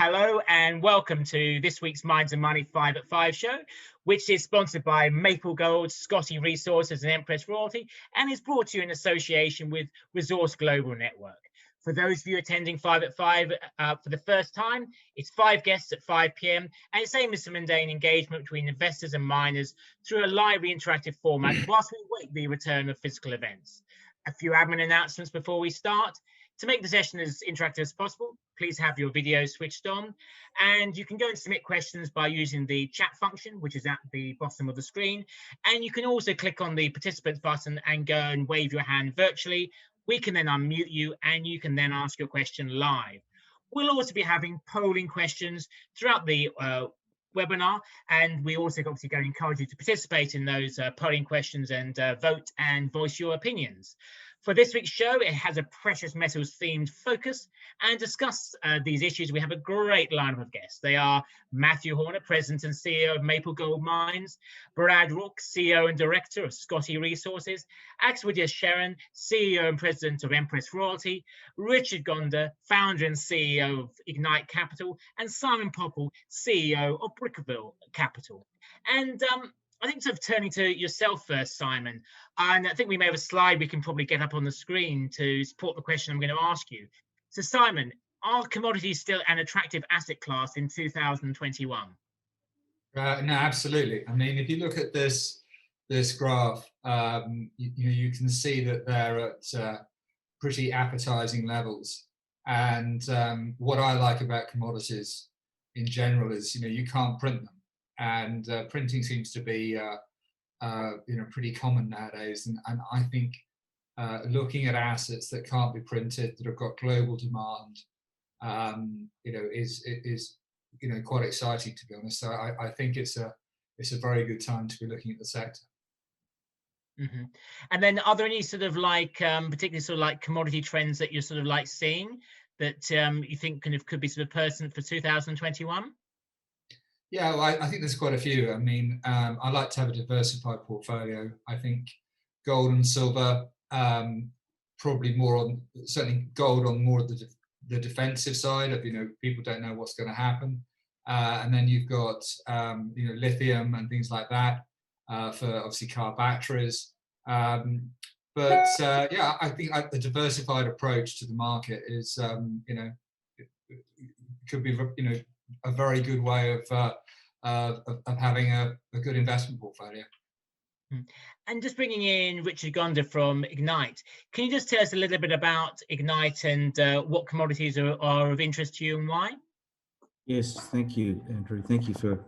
Hello and welcome to this week's Minds and Money 5 at 5 show, which is sponsored by Maple Gold, Scottie Resources and Empress Royalty, and is brought to you in association with Resource Global Network. For those of you attending 5 at 5 for the first time, it's 5 guests at 5 p.m. and it's aimed at some mundane engagement between investors and miners through a lively interactive format whilst we wait the return of physical events. A few admin announcements before we start. To make the session as interactive as possible, please have your video switched on, and you can go and submit questions by using the chat function, which is at the bottom of the screen. And you can also click on the participants button and go and wave your hand virtually. We can then unmute you and you can then ask your question live. We'll also be having polling questions throughout the webinar, and we also obviously going to encourage you to participate in those polling questions and vote and voice your opinions. For this week's show, it has a precious metals themed focus, and discuss these issues. We have a great lineup of guests. They are Matthew Hornor, President and CEO of Maple Gold Mines, Brad Rourke, CEO and Director of Scottie Resources, Sherron, CEO and President of Empress Royalty, Richard Gonda, Founder and CEO of Ignite Capital, and Simon Popple, CEO of Brookville Capital. And I think sort of turning to yourself first, Simon, and I think we may have a slide we can probably get up on the screen to support the question I'm going to ask you. So Simon, are commodities still an attractive asset class in 2021? No, absolutely. I mean, if you look at this graph, you can see that they're at pretty appetizing levels. And what I like about commodities in general is, you can't print them. And printing seems to be, pretty common nowadays. And I think looking at assets that can't be printed, that have got global demand, is quite exciting, to be honest. So I think it's a very good time to be looking at the sector. Mm-hmm. And then, are there any sort of particularly sort of like commodity trends that you're sort of like seeing that you think could be sort of pertinent for 2021? Yeah, well, I think there's quite a few. I mean, I like to have a diversified portfolio. I think gold and silver, probably certainly gold on more of the defensive side of, people don't know what's going to happen. And then you've got, lithium and things like that for obviously car batteries. I think the diversified approach to the market is, could be, a very good way of having a good investment portfolio. And just bringing in Richard Gonda from Ignite, can you just tell us a little bit about Ignite and what commodities are of interest to you and why? Yes, thank you, Andrew. Thank you for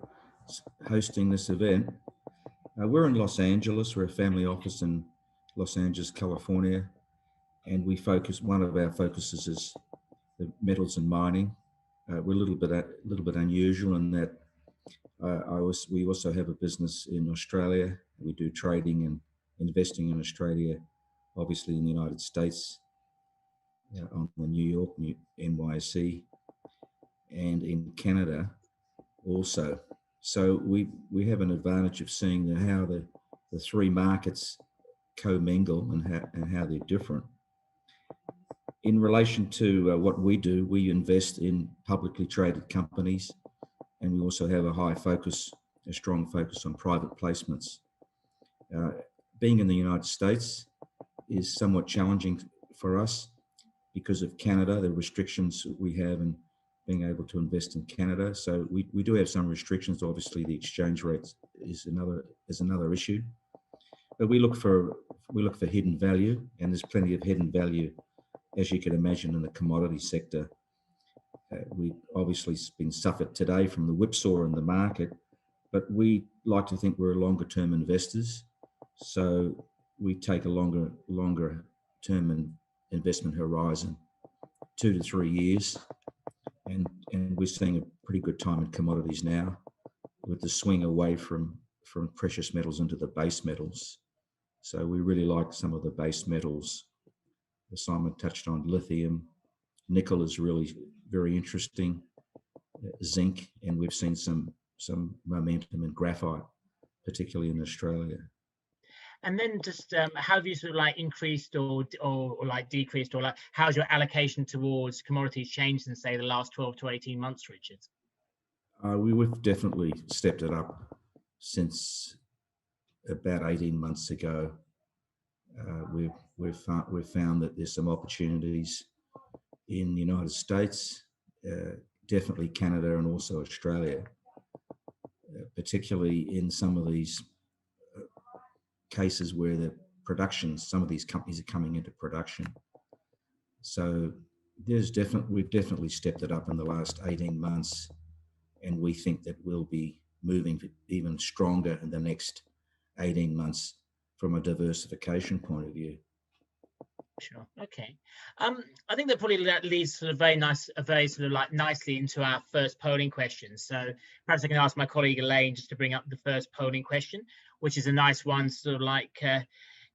hosting this event. We're in Los Angeles. We're a family office in Los Angeles, California, and one of our focuses is the metals and mining. We're a little bit unusual in that we also have a business in Australia. We do trading and investing in Australia, obviously in the United States, on the New York, NYSE, and in Canada also. So we have an advantage of seeing how the three markets commingle and how they're different. In relation to what we do, we invest in publicly traded companies, and we also have a strong focus on private placements. Being in the United States is somewhat challenging for us because of Canada, the restrictions we have in being able to invest in Canada. So we do have some restrictions. Obviously, the exchange rate is another issue. But we look for hidden value, and there's plenty of hidden value, as you can imagine, in the commodity sector. We've obviously been suffered today from the whipsaw in the market, but we like to think we're longer term investors. So we take a longer term investment horizon, 2 to 3 years. And we're seeing a pretty good time in commodities now with the swing away from precious metals into the base metals. So we really like some of the base metals. Simon touched on lithium. Nickel is really very interesting. Zinc, and we've seen some momentum in graphite, particularly in Australia. And then just how have you sort of like increased or like decreased, or like how's your allocation towards commodities changed in say the last 12 to 18 months, Richard? We've definitely stepped it up since about 18 months ago. We've found that there's some opportunities in the United States, definitely Canada and also Australia, particularly in some of these cases where some of these companies are coming into production. So we've definitely stepped it up in the last 18 months, and we think that we'll be moving even stronger in the next 18 months from a diversification point of view. Sure. Okay. I think that probably leads sort of very sort of like nicely into our first polling question. So perhaps I can ask my colleague Elaine just to bring up the first polling question, which is a nice one, sort of like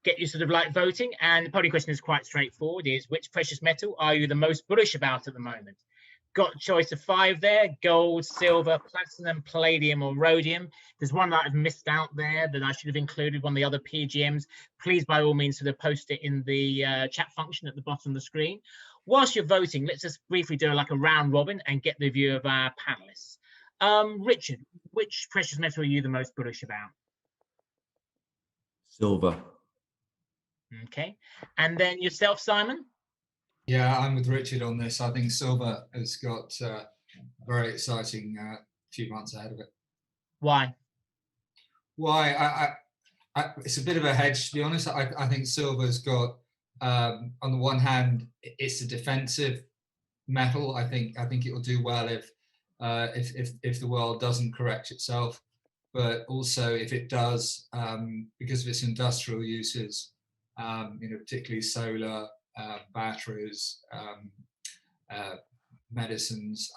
get you sort of like voting. And the polling question is quite straightforward: is which precious metal are you the most bullish about at the moment? Got a choice of 5 there: gold, silver, platinum, palladium, or rhodium. There's one that I've missed out there that I should have included, one of the other PGMs. Please, by all means, sort of post it in the chat function at the bottom of the screen. Whilst you're voting, let's just briefly do like a round robin and get the view of our panelists. Richard, which precious metal are you the most bullish about? Silver. Okay. And then yourself, Simon? Yeah, I'm with Richard on this. I think silver has got a very exciting few months ahead of it. Why? Why? It's a bit of a hedge, to be honest. I think silver's got, on the one hand, it's a defensive metal. I think it will do well if the world doesn't correct itself, but also if it does, because of its industrial uses, particularly solar, batteries, medicines.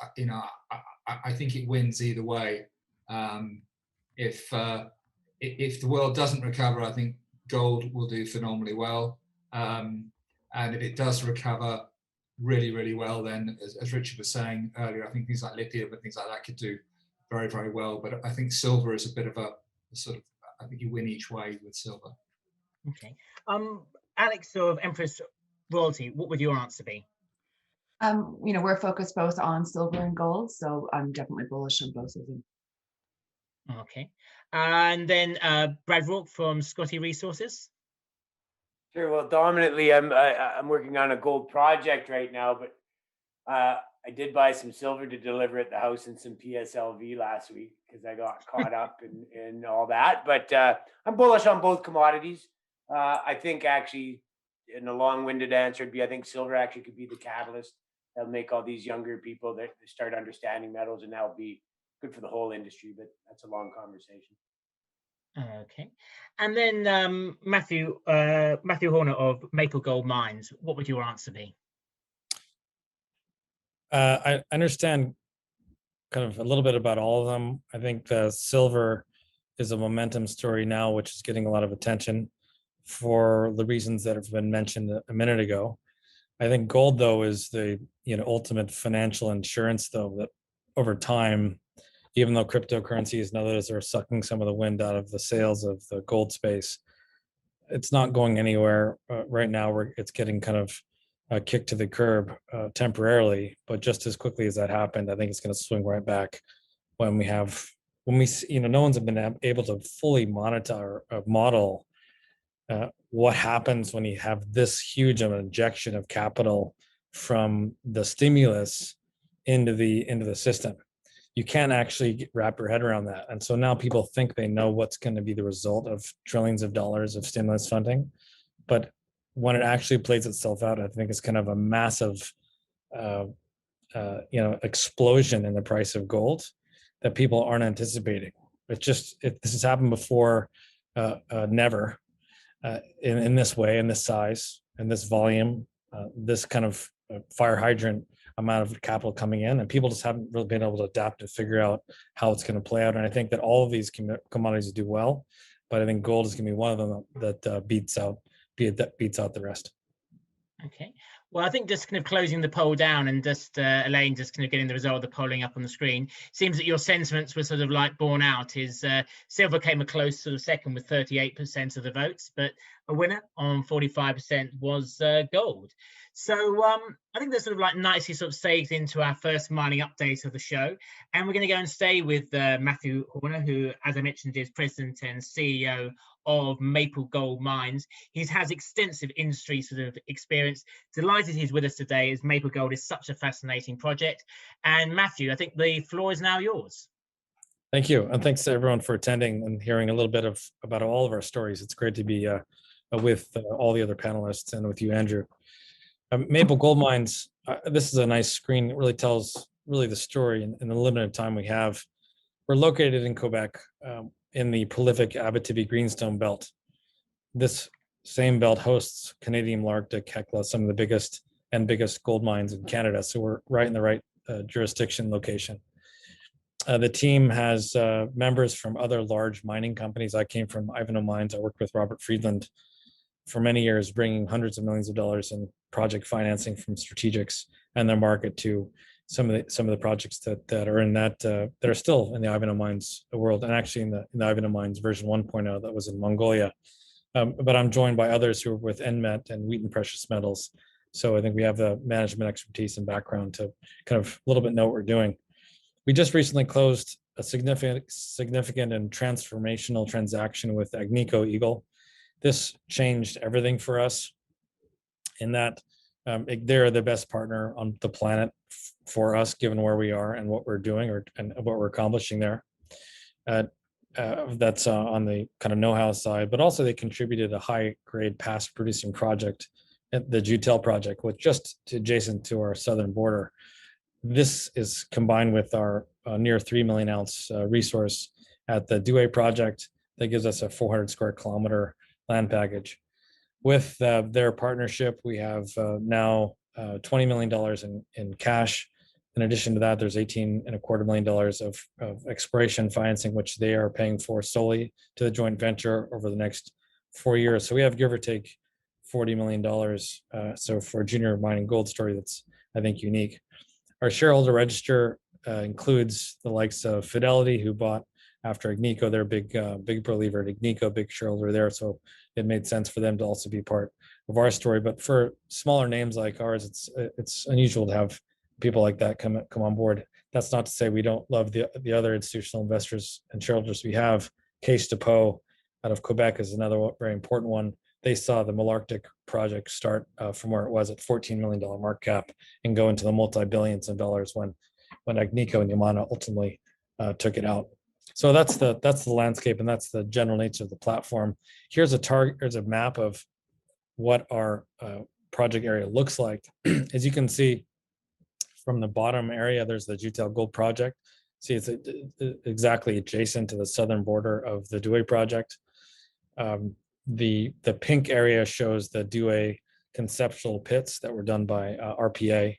I think it wins either way. If the world doesn't recover, I think gold will do phenomenally well. And if it does recover really, really well, then as Richard was saying earlier, I think things like lithium and things like that could do very, very well. But I think silver is a bit of a sort of, I think you win each way with silver. Okay. Alex of Empress Royalty, what would your answer be? We're focused both on silver and gold, so I'm definitely bullish on both of them. Okay. And then Brad Rourke from Scottie Resources. Sure. Well, dominantly, I'm working on a gold project right now, but I did buy some silver to deliver at the house and some PSLV last week because I got caught up in all that. But I'm bullish on both commodities. I think actually, in a long-winded answer, I think silver actually could be the catalyst that'll make all these younger people that start understanding metals, and that'll be good for the whole industry. But that's a long conversation. Okay. And then Matthew Hornor of Maple Gold Mines, what would your answer be? I understand kind of a little bit about all of them. I think the silver is a momentum story now, which is getting a lot of attention for the reasons that have been mentioned a minute ago. I think gold, though, is the ultimate financial insurance, though, that over time, even though cryptocurrencies and others are sucking some of the wind out of the sails of the gold space, it's not going anywhere right now. It's getting kind of kicked to the curb temporarily, but just as quickly as that happened, I think it's going to swing right back when we no one's been able to fully monitor or model what happens when you have this huge of an injection of capital from the stimulus into the system. You can't actually wrap your head around that. And so now people think they know what's going to be the result of trillions of dollars of stimulus funding. But when it actually plays itself out, I think it's kind of a massive, explosion in the price of gold that people aren't anticipating. This has happened before, never in this way, in this size, in this volume, this kind of fire hydrant amount of capital coming in, and people just haven't really been able to adapt and figure out how it's going to play out. And I think that all of these commodities do well, but I think gold is going to be one of them that beats out the rest. Okay. Well, I think just kind of closing the poll down and just Elaine just kind of getting the result of the polling up on the screen. Seems that your sentiments were sort of like borne out. Is silver came a close sort of second with 38% of the votes, but a winner on 45% was gold. So I think that sort of like nicely sort of segues into our first mining update of the show. And we're going to go and stay with Matthew Hornor, who, as I mentioned, is president and CEO of Maple Gold Mines. He has extensive industry sort of experience. Delighted he's with us today, as Maple Gold is such a fascinating project. And Matthew, I think the floor is now yours. Thank you. And thanks to everyone for attending and hearing a little bit about all of our stories. It's great to be with all the other panelists and with you, Andrew. Maple Gold Mines, this is a nice screen. It really tells the story in the limited time we have. We're located in Quebec in the prolific Abitibi Greenstone Belt. This same belt hosts Canadian Malartic, Hecla, some of the biggest gold mines in Canada. So we're right in the right jurisdiction location. The team has members from other large mining companies. I came from Ivanhoe Mines. I worked with Robert Friedland for many years, bringing hundreds of millions of dollars in project financing from strategics and their market to some of the projects that are in that are still in the Ivanhoe Mines world, and actually in the Ivanhoe Mines version 1.0 that was in Mongolia. But I'm joined by others who are with NMET and Wheaton Precious Metals. So I think we have the management expertise and background to kind of a little bit know what we're doing. We just recently closed a significant and transformational transaction with Agnico Eagle. This changed everything for us in that they're the best partner on the planet for us, given where we are and what we're doing and what we're accomplishing there. That's on the kind of know-how side, but also they contributed a high-grade past producing project, the Jutel project, which just adjacent to our southern border. This is combined with our near 3 million ounce resource at the Douay project that gives us a 400 square kilometer land package. With their partnership, we have now $20 million in cash. In addition to that, there's $18.25 million of exploration financing, which they are paying for solely to the joint venture over the next 4 years. So we have, give or take, $40 million. So for a junior mining gold story, that's, I think, unique. Our shareholder register includes the likes of Fidelity, who bought after Agnico. They're a big believer in Agnico, big shareholder there. So it made sense for them to also be part of our story. But for smaller names like ours, it's unusual to have people like that come on board. That's not to say we don't love the other institutional investors and shareholders we have. Case Depot out of Quebec is another very important one. They saw the Malartic project start from where it was at $14 million market cap and go into the multi-billions of dollars when Agnico and Yamana ultimately took it out. So that's the landscape, and that's the general nature of the platform. Here's a map of what our project area looks like. As you can see from the bottom area, there's the Jutel Gold Project. See, it's exactly adjacent to the southern border of the Douay project. The pink area shows the Douay conceptual pits that were done by RPA.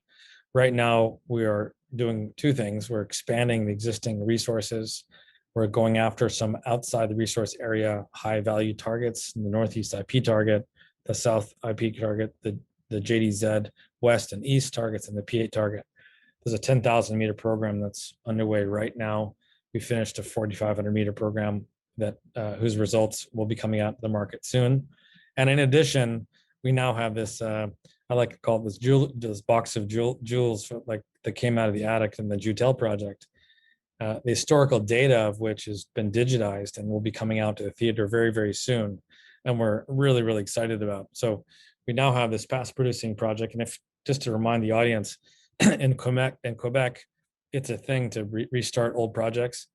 Right now, we are doing two things. We're expanding the existing resources. We're going after some outside the resource area high value targets in the Northeast IP target, the South IP target, the JDZ West and East targets, and the P8 target. There's a 10,000 meter program that's underway right now. We finished a 4,500 meter program that whose results will be coming out to the market soon. And in addition, we now have this, I like to call it this box of jewels like that came out of the attic in the Jutel project. The historical data of which has been digitized and will be coming out to the theater very, very soon. And we're really, really excited about. So we now have this past producing project. And if just to remind the audience, in Quebec, it's a thing to restart old projects.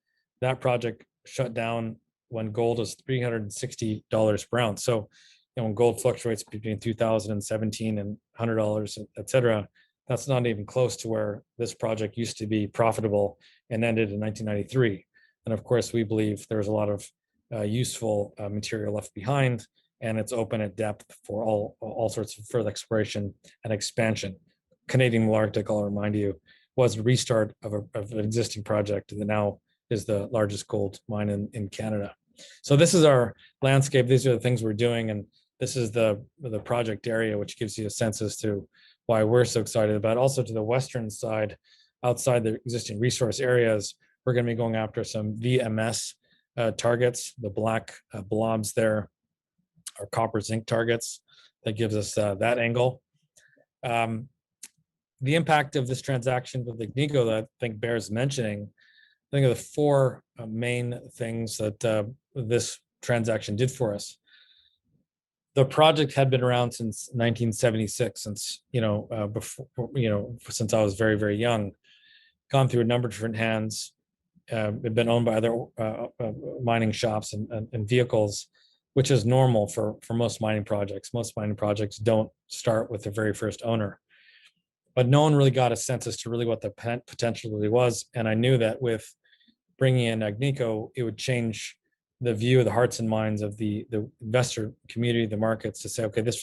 That project shut down when gold was $360 per ounce. So when gold fluctuates between 2017 and $100, et cetera, that's not even close to where this project used to be profitable and ended in 1993. And of course, we believe there's a lot of useful material left behind, and it's open at depth for all sorts of further exploration and expansion. Canadian Malartic, I'll remind you, was a restart of an existing project that now is the largest gold mine in Canada. So this is our landscape. These are the things we're doing, and this is the project area, which gives you a sense as to why we're so excited about it. Also to the western side, outside the existing resource areas, we're going to be going after some VMS targets. The black blobs there are copper zinc targets. That gives us that angle. The impact of this transaction with Agnico that I think bears mentioning, I think of the four main things that this transaction did for us. The project had been around since 1976, since before since I was very, very young. Gone through a number of different hands. It's been owned by other mining shops and vehicles, which is normal for most mining projects. Most mining projects don't start with the very first owner, but no one really got a sense as to really what the potential really was. And I knew that with bringing in Agnico, it would change the view of the hearts and minds of the investor community, the markets, to say, okay, this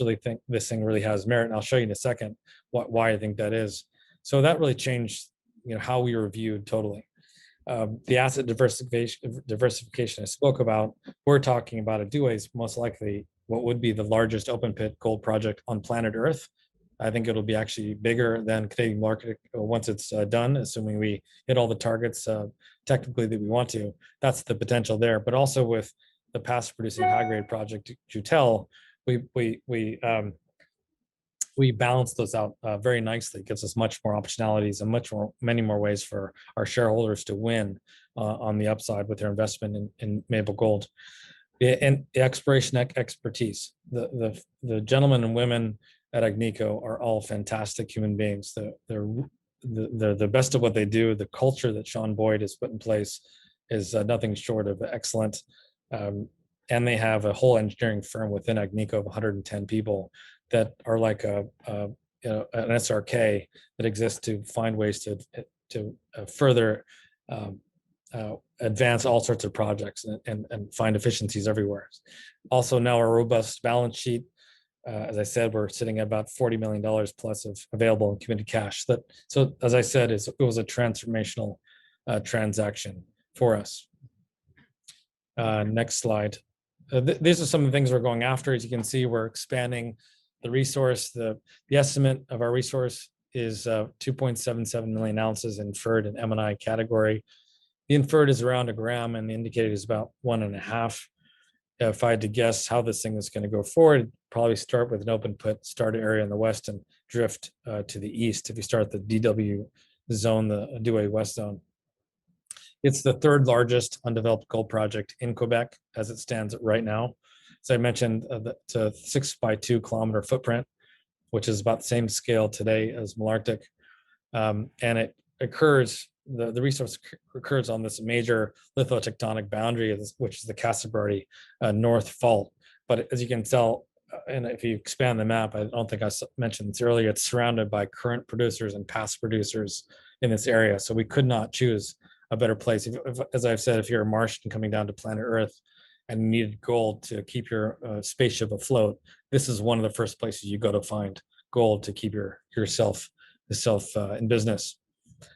thing really has merit. And I'll show you in a second why I think that is. So that really changed, how we were viewed totally. The asset diversification I spoke about, we're talking about at Dewey's most likely what would be the largest open pit gold project on planet Earth. I think it'll be actually bigger than Canadian Malartic once it's done, assuming we hit all the targets technically that we want to. That's the potential there. But also with the past producing high grade project Joutel, we balance those out very nicely. It gives us much more optionalities and many more ways for our shareholders to win on the upside with their investment in Maple Gold. And the exploration expertise. The gentlemen and women at Agnico are all fantastic human beings. They're the best of what they do. The culture that Sean Boyd has put in place is nothing short of excellent. And they have a whole engineering firm within Agnico of 110 people that are like an SRK that exists to find ways to further advance all sorts of projects and find efficiencies everywhere. Also now a robust balance sheet. As I said, we're sitting at about $40 million plus of available and committed cash. So as I said, it was a transformational transaction for us. Next slide. These are some of the things we're going after. As you can see, we're expanding the resource. The estimate of our resource is 2.77 million ounces inferred in M&I category. The inferred is around 1 gram and the indicated is about 1.5. If I had to guess how this thing is going to go forward, probably start with an open pit start area in the west and drift to the east. If you start the DW zone, the Dewey West zone. It's the third largest undeveloped gold project in Quebec as it stands right now. As I mentioned, it's a 6 by 2 kilometer footprint, which is about the same scale today as Malartic. And it occurs, the resource occurs on this major lithotectonic boundary, which is the Casa Berardi North Fault. But as you can tell, and if you expand the map, I don't think I mentioned this earlier, it's surrounded by current producers and past producers in this area. So we could not choose a better place. As I've said, if you're a Martian coming down to planet Earth and needed gold to keep your spaceship afloat, this is one of the first places you go to find gold to keep yourself in business.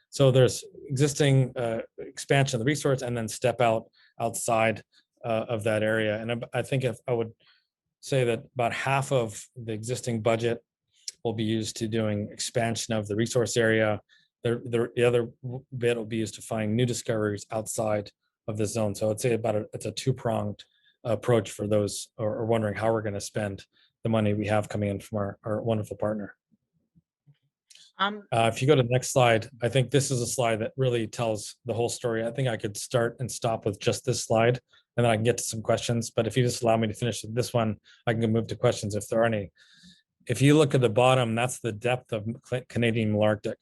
So there's existing expansion of the resource and then step outside of that area. And I think if I would say that about half of the existing budget will be used to doing expansion of the resource area. The other bit will be used to find new discoveries outside of the zone. So I'd say it's a two-pronged approach for those who are wondering how we're going to spend the money we have coming in from our wonderful partner. If you go to the next slide, I think this is a slide that really tells the whole story. I think I could start and stop with just this slide, and then I can get to some questions. But if you just allow me to finish with this one, I can move to questions if there are any. If you look at the bottom, that's the depth of Canadian Malartic.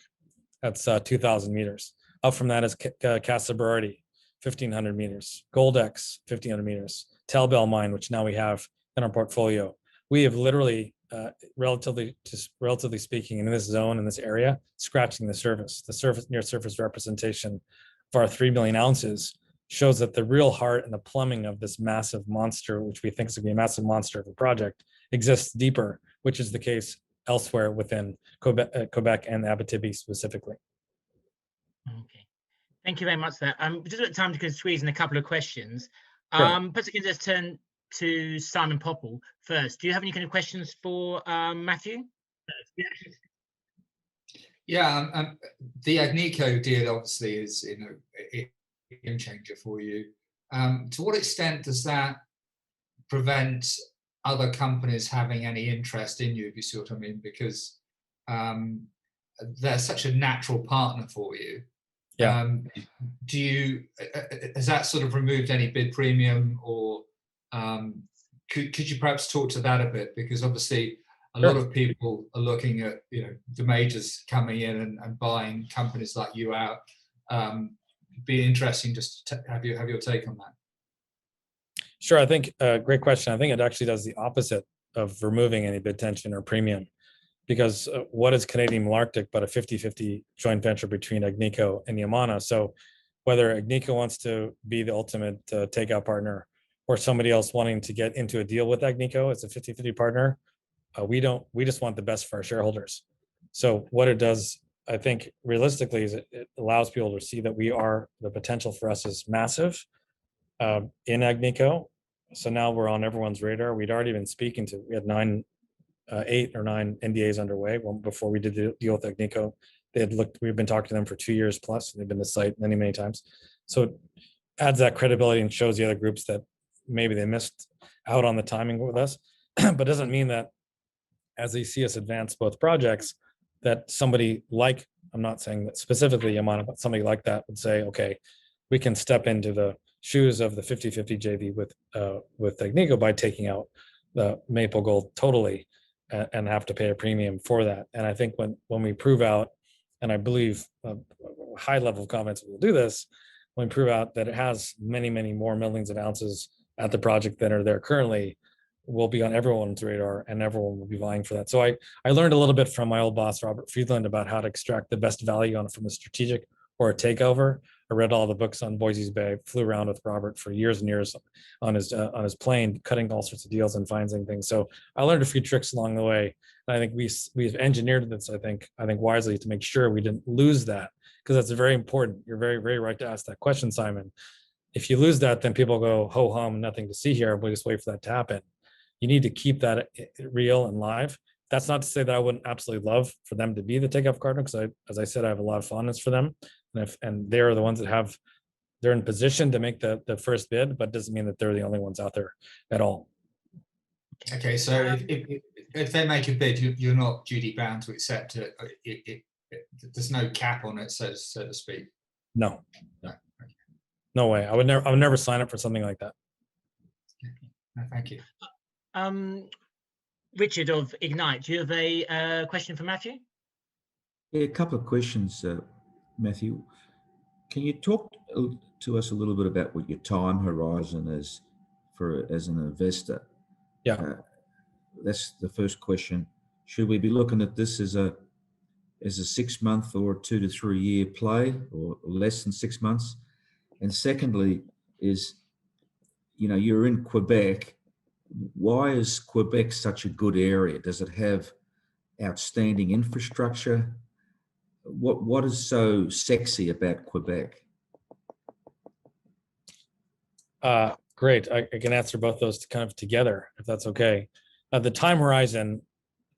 That's 2,000 meters. Up from that is Casa Berardi, 1,500 meters. Goldex, 1,500 meters. Tellbell Mine, which now we have in our portfolio. We have literally, relatively speaking, in this zone, in this area, scratching the surface. The near surface representation of our 3 million ounces shows that the real heart and the plumbing of this massive monster, which we think is going to be a massive monster of a project, exists deeper, which is the case elsewhere within Quebec and Abitibi specifically. Okay, thank you very much for that. Just got time to squeeze in a couple of questions. Sure. Perhaps I can just turn to Simon Popple first. Do you have any kind of questions for Matthew? Yeah, the Agnico deal obviously is a game changer for you. To what extent does that prevent other companies having any interest in you, if you see what I mean? Because they're such a natural partner for you. Yeah. Do you, has that sort of removed any bid premium, or could you perhaps talk to that a bit? Because obviously a lot of people are looking at, the majors coming in and buying companies like you out. Be interesting just to have your take on that. Sure. I think great question. I think it actually does the opposite of removing any bid tension or premium, because what is Canadian Malarctic but a 50-50 joint venture between Agnico and Yamana? So whether Agnico wants to be the ultimate takeout partner, or somebody else wanting to get into a deal with Agnico as a 50-50 partner, we just want the best for our shareholders. So what it does, I think realistically, is it allows people to see that the potential for us is massive in Agnico. So now we're on everyone's radar. We'd already been speaking to, we had 8 or 9 NDAs underway before we did the deal with Agnico. We've been talking to them for 2 years plus, and they've been to site many times. So it adds that credibility and shows the other groups that maybe they missed out on the timing with us, but doesn't mean that as they see us advance both projects, that somebody like, I'm not saying that specifically Yamana, but somebody like that would say, okay, we can step into the shoes of the 50-50 JV with Agnico by taking out the Maple Gold totally and have to pay a premium for that. And I think when we prove out, and I believe a high level of confidence we'll do this, when we prove out that it has many more millions of ounces at the project that are there currently, will be on everyone's radar and everyone will be vying for that. So I learned a little bit from my old boss, Robert Friedland, about how to extract the best value on it from a strategic or a takeover. I read all the books on Voisey's Bay, flew around with Robert for years and years on his plane, cutting all sorts of deals and finding things. So I learned a few tricks along the way. And I think we've engineered this, I think wisely, to make sure we didn't lose that, because that's very important. You're very, very right to ask that question, Simon. If you lose that, then people go, ho hum, nothing to see here. We'll just wait for that to happen. You need to keep that real and live. That's not to say that I wouldn't absolutely love for them to be the takeoff partner, because as I said, I have a lot of fondness for them. And they're the ones that they're in position to make the first bid, but doesn't mean that they're the only ones out there at all. Okay, so if they make a bid, you're not duty bound to accept it. There's no cap on it, so to speak. No way. I would never sign up for something like that. No, thank you. Richard of Ignite, do you have a question for Matthew? Yeah, a couple of questions, Matthew. Can you talk to us a little bit about what your time horizon is as an investor? Yeah. That's the first question. Should we be looking at this as a 6 month or 2 to 3 year play, or less than 6 months? And secondly is, you're in Quebec. Why is Quebec such a good area? Does it have outstanding infrastructure? What is so sexy about Quebec? Great. I can answer both those kind of together, if that's okay. The time horizon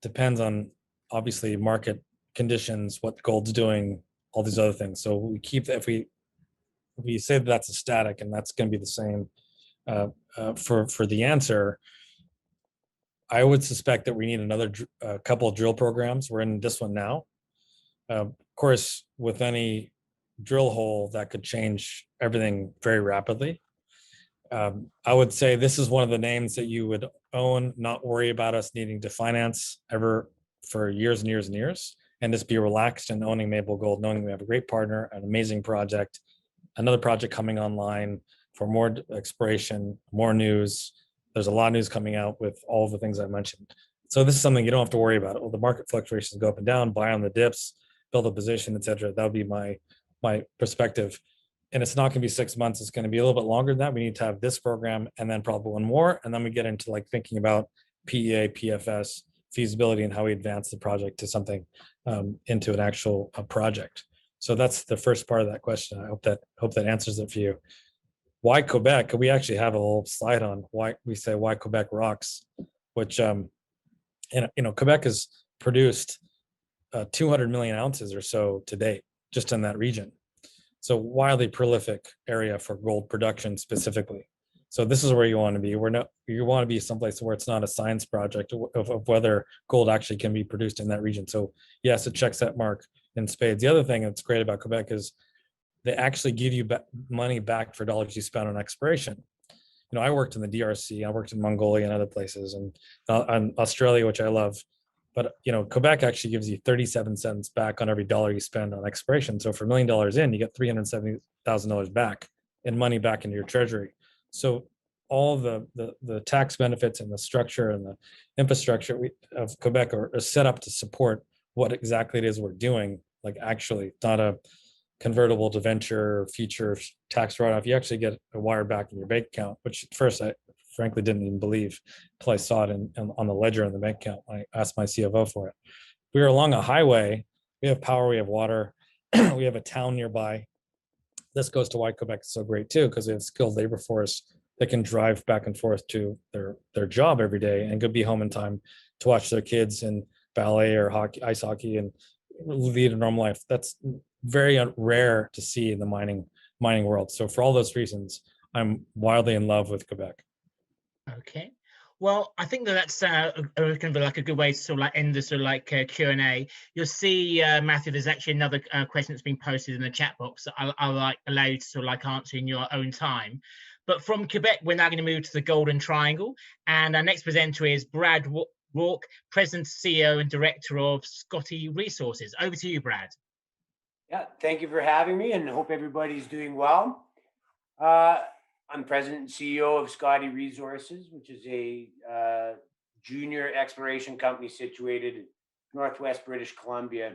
depends on, obviously, market conditions, what gold's doing, all these other things. So we keep that, if we say that that's a static, and that's going to be the same for the answer, I would suspect that we need another couple of drill programs. We're in this one now. Of course, with any drill hole, that could change everything very rapidly. I would say this is one of the names that you would own, not worry about us needing to finance ever for years and years and years, and just be relaxed in owning Maple Gold, knowing we have a great partner, an amazing project, another project coming online for more exploration, more news. There's a lot of news coming out with all the things I mentioned. So this is something you don't have to worry about. Well, the market fluctuations go up and down, buy on the dips, build a position, et cetera. That would be my perspective. And it's not going to be 6 months. It's going to be a little bit longer than that. We need to have this program and then probably one more. And then we get into thinking about PEA, PFS, feasibility, and how we advance the project to something into an actual project. So that's the first part of that question. I hope that answers it for you. Why Quebec? We actually have a whole slide on why Quebec rocks, which Quebec has produced 200 million ounces or so to date, just in that region. So wildly prolific area for gold production specifically. So this is where you want to be. You want to be someplace where it's not a science project of whether gold actually can be produced in that region. So yes, it checks that mark in spades. The other thing that's great about Quebec is they actually give you money back for dollars you spent on exploration. You know, I worked in the DRC, I worked in Mongolia and other places, and Australia, which I love. But you know, Quebec actually gives you 37 cents back on every dollar you spend on exploration. So for $1 million in, you get $370,000 back in money back into your treasury. So all the tax benefits and the structure and the infrastructure of Quebec are set up to support what exactly it is we're doing. Like actually, not a convertible debenture future tax write-off. You actually get a wire back in your bank account, which at first I frankly didn't even believe until I saw it on the ledger in the bank account. I asked my CFO for it. We were along a highway. We have power. We have water. We have a town nearby. This goes to why Quebec is so great too, because they have skilled labor force that can drive back and forth to their job every day and could be home in time to watch their kids in ballet or hockey, ice hockey, and lead a normal life. That's very rare to see in the mining world. So for all those reasons, I'm wildly in love with Quebec. Okay. Well, I think that's kind of like a good way to sort of like end this sort of like Q&A. You'll see, Matthew, there's actually another question that's been posted in the chat box that I'll like allow you to sort of like answer in your own time. But from Quebec, we're now going to move to the Golden Triangle. And our next presenter is Brad Rourke, President, CEO, and Director of Scottie Resources. Over to you, Brad. Yeah, thank you for having me, and hope everybody's doing well. I'm President and CEO of Scottie Resources, which is a junior exploration company situated in northwest British Columbia.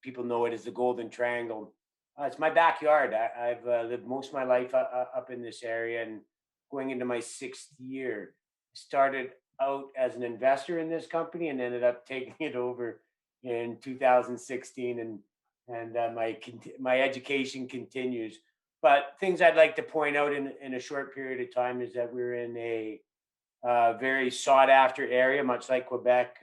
People know it as the Golden Triangle. It's my backyard. I've lived most of my life up in this area, and going into my 6th year. Started out as an investor in this company and ended up taking it over in 2016, and my education continues. But things I'd like to point out in a short period of time is that we're in a very sought after area, much like Quebec.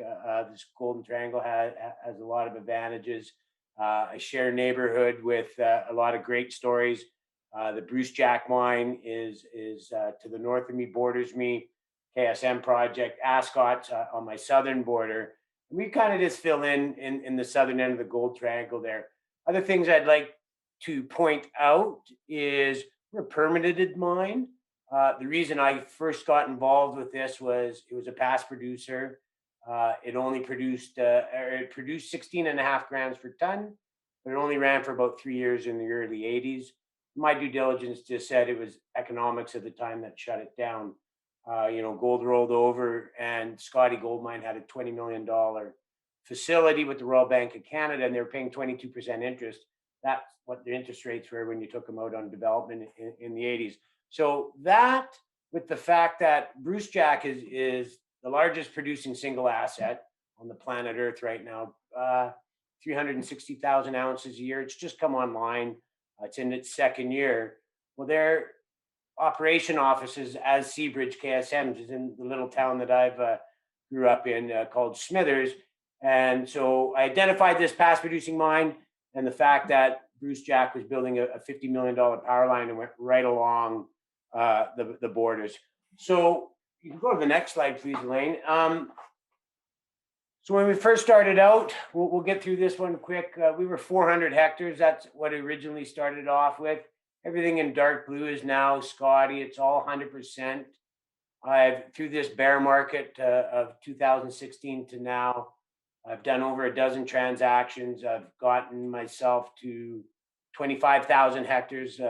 This Golden Triangle has a lot of advantages. I share a neighborhood with a lot of great stories. The Bruce Jack mine is to the north of me, borders me. KSM project, Ascot's on my southern border. And we kind of just fill in the southern end of the Gold Triangle there. Other things I'd like to point out is we're a permitted mine. The reason I first got involved with this was it was a past producer. It only produced 16.5 grams per ton, but it only ran for about 3 years in the early 80s. My due diligence just said it was economics at the time that shut it down. Gold rolled over, and Scottie Gold Mine had a $20 million facility with the Royal Bank of Canada, and they were paying 22% interest. That's what the interest rates were when you took them out on development in the 80s. So that, with the fact that Bruce Jack is the largest producing single asset on the planet Earth right now, 360,000 ounces a year. It's just come online. It's in its 2nd year. Well, their operation offices as Seabridge KSM is in the little town that I've grew up in called Smithers. And so I identified this past producing mine and the fact that Bruce Jack was building a $50 million power line and went right along the borders. So you can go to the next slide, please, Elaine. So when we first started out, we'll get through this one quick. We were 400 hectares. That's what it originally started off with. Everything in dark blue is now Scottie. It's all 100%. Through this bear market of 2016 to now, I've done over a dozen transactions. I've gotten myself to 25,000 hectares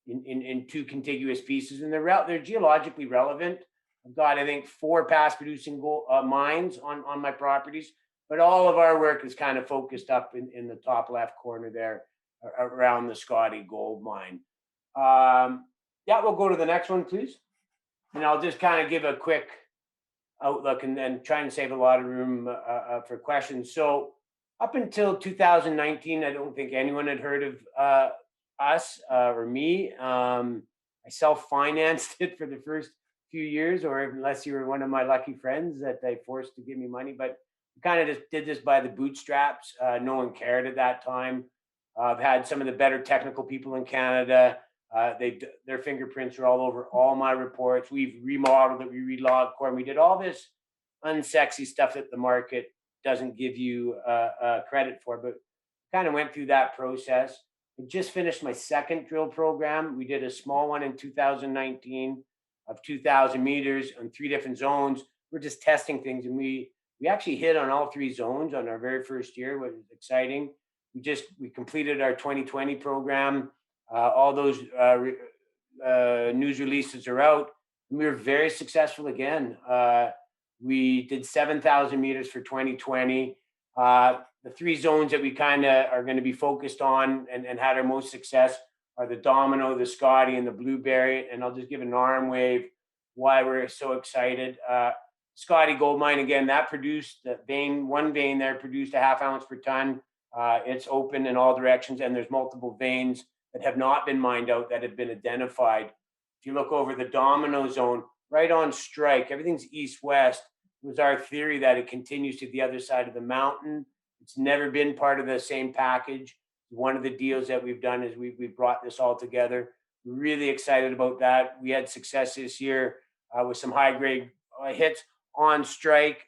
in 2 contiguous pieces, and they're geologically relevant. I've got, I think, 4 past producing gold mines on my properties, but all of our work is kind of focused up in the top left corner there around the Scottie Gold Mine. Yeah, we'll go to the next one, please. And I'll just kind of give a quick outlook and then try and save a lot of room for questions. So up until 2019, I don't think anyone had heard of us or me. I self-financed it for the first few years, or unless you were one of my lucky friends that they forced to give me money. But kind of just did this by the bootstraps. No one cared at that time. I've had some of the better technical people in Canada. Their fingerprints are all over all my reports. We've remodeled it, we relogged core, and we did all this unsexy stuff that the market doesn't give you credit for, but kind of went through that process. I just finished my second drill program. We did a small one in 2019 of 2,000 meters on 3 different zones. We're just testing things, and we actually hit on all 3 zones on our very first year, which was exciting. We completed our 2020 program. All those news releases are out, and we were very successful again. We did 7,000 meters for 2020. The 3 zones that we kind of are going to be focused on and had our most success are the Domino, the Scottie, and the Blueberry. And I'll just give an arm wave why we're so excited. Scottie Gold Mine, again, that produced one vein there produced a 1/2 ounce per ton. It's open in all directions, and there's multiple veins that have not been mined out that have been identified. If you look over the Domino zone, right on strike, everything's east-west. It was our theory that it continues to the other side of the mountain. It's never been part of the same package. One of the deals that we've done is we've brought this all together. We're really excited about that. We had success this year with some high-grade hits on strike.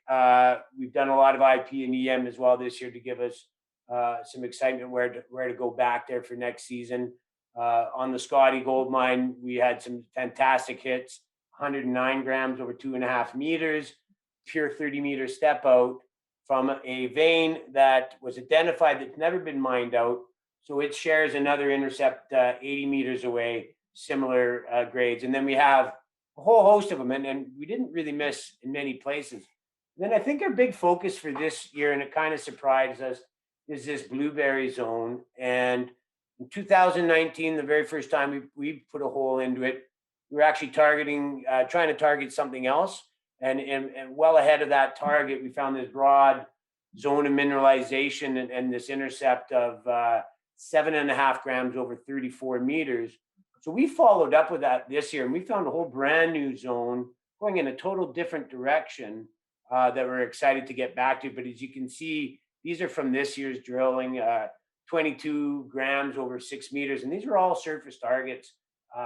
We've done a lot of IP and EM as well this year to give us some excitement where to go back there for next season. On the Scottie Gold Mine, we had some fantastic hits, 109 grams over 2.5 meters, pure 30-meter step out from a vein that was identified that's never been mined out. So it shares another intercept 80 meters away, similar grades. And then we have a whole host of them, and we didn't really miss in many places. And then I think our big focus for this year, and it kind of surprised us, is this Blueberry zone. And in 2019, the very first time we put a hole into it, we were actually trying to target something else. And well ahead of that target, we found this broad zone of mineralization and this intercept of 7.5 grams over 34 meters. So we followed up with that this year, and we found a whole brand new zone going in a total different direction that we're excited to get back to. But as you can see, these are from this year's drilling, 22 grams over 6 meters, and these are all surface targets.